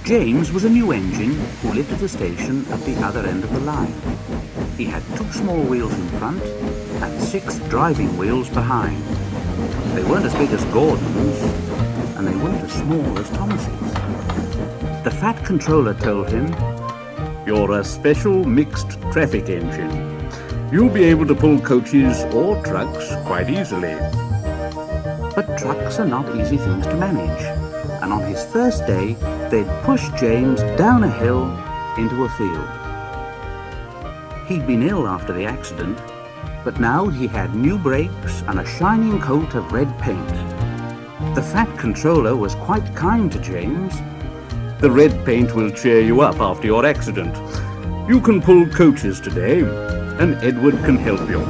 James was a new engine who lived at a station at the other end of the line. He had 2 small wheels in front and 6 driving wheels behind. They weren't as big as Gordon's, and they weren't as small as Thomas's. The fat controller told him, "You're a special mixed traffic engine. You'll be able to pull coaches or trucks quite easily." But trucks are not easy things to manage, and on his first day, they'd pushed James down a hill into a field. He'd been ill after the accident, but now he had new brakes and a shining coat of red paint. The fat controller was quite kind to James. "The red paint will cheer you up after your accident. You can pull coaches today, and Edward can help you."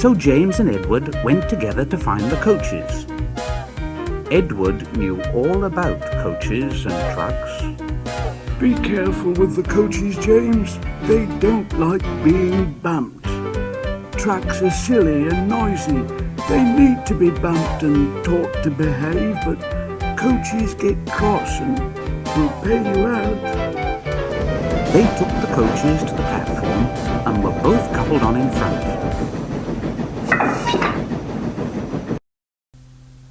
So James and Edward went together to find the coaches. Edward knew all about coaches and trucks. "Be careful with the coaches, James. They don't like being bumped. Trucks are silly and noisy. They need to be bumped and taught to behave, but coaches get cross and will pay you out." They took the coaches to the platform and were both coupled on in front.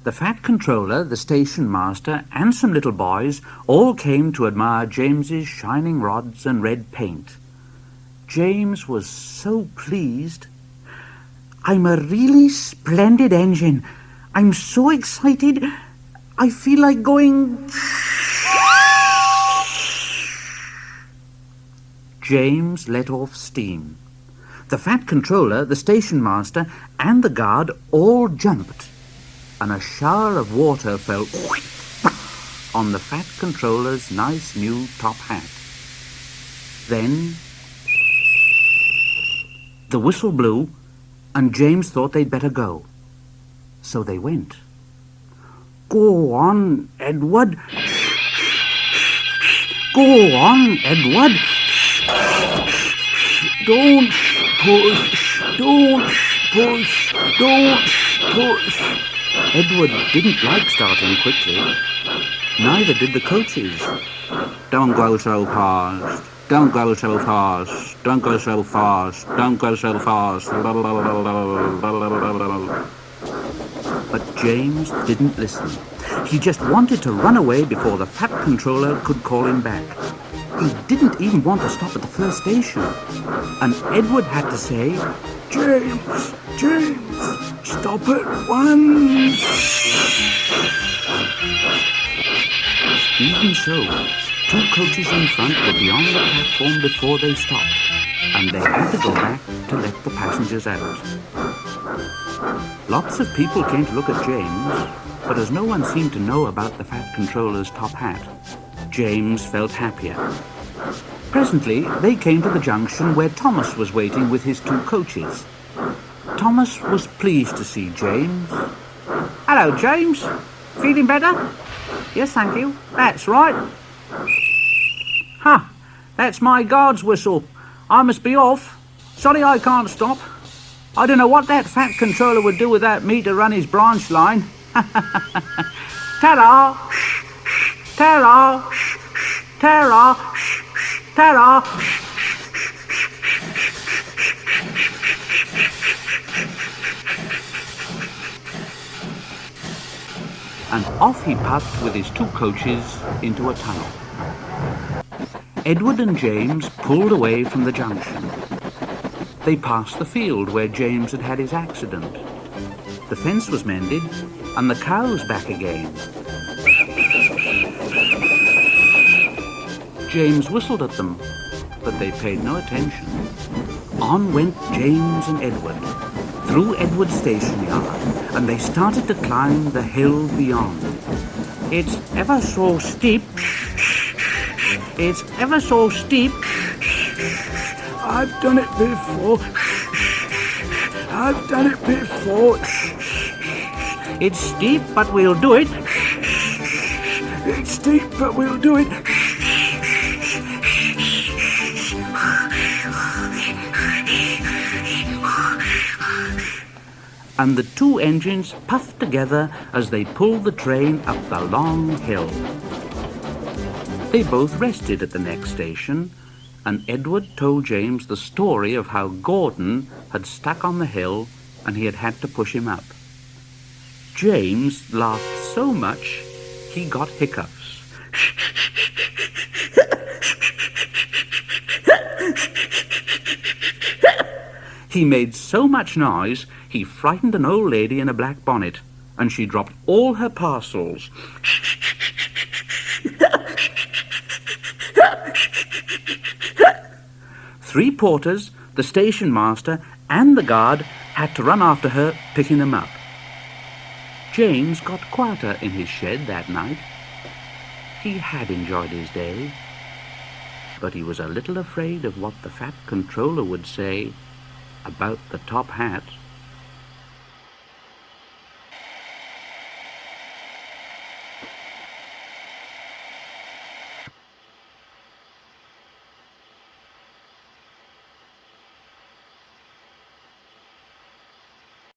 The fat controller, the station master, and some little boys all came to admire James's shining rods and red paint. James was so pleased. "I'm a really splendid engine. I'm so excited. I feel like going..." James let off steam. The fat controller, the station master, and the guard all jumped, and a shower of water fell on the fat controller's nice new top hat. Then the whistle blew, and James thought they'd better go. So they went. "Go on, Edward. Go on, Edward. Don't push, don't push, don't push." Edward didn't like starting quickly. Neither did the coaches. "Don't go so fast. Don't go so fast. Don't go so fast. Don't go so fast." But James didn't listen. He just wanted to run away before the fat controller could call him back. He didn't even want to stop at the first station. And Edward had to say, "James, James, stop at once." Even so, 2 coaches in front were beyond the platform before they stopped, and they had to go back to let the passengers out. Lots of people came to look at James, but as no one seemed to know about the fat controller's top hat, James felt happier. Presently, they came to the junction where Thomas was waiting with his 2 coaches. Thomas was pleased to see James. "Hello, James. Feeling better?" "Yes, thank you." "That's right." "Huh, that's my guard's whistle. I must be off. Sorry I can't stop. I don't know what that fat controller would do without me to run his branch line." "Ta-ra! Ta-ra! Ta-ra! Ta-ra!" And off he puffed with his 2 coaches into a tunnel. Edward and James pulled away from the junction. They passed the field where James had had his accident. The fence was mended, and the cows back again. James whistled at them, but they paid no attention. On went James and Edward, through Edward's station yard, and they started to climb the hill beyond. "It's ever so steep. It's ever so steep." "I've done it before. I've done it before." "It's steep, but we'll do it." "It's steep, but we'll do it." and the two engines puffed together as they pulled the train up the long hill. They both rested at the next station, and Edward told James the story of how Gordon had stuck on the hill and he had had to push him up. James laughed so much he got hiccups. He made so much noise he frightened an old lady in a black bonnet, and she dropped all her parcels. Three porters, the station master, and the guard had to run after her, picking them up. James got quieter in his shed that night. He had enjoyed his day, but he was a little afraid of what the fat controller would say about the top hat.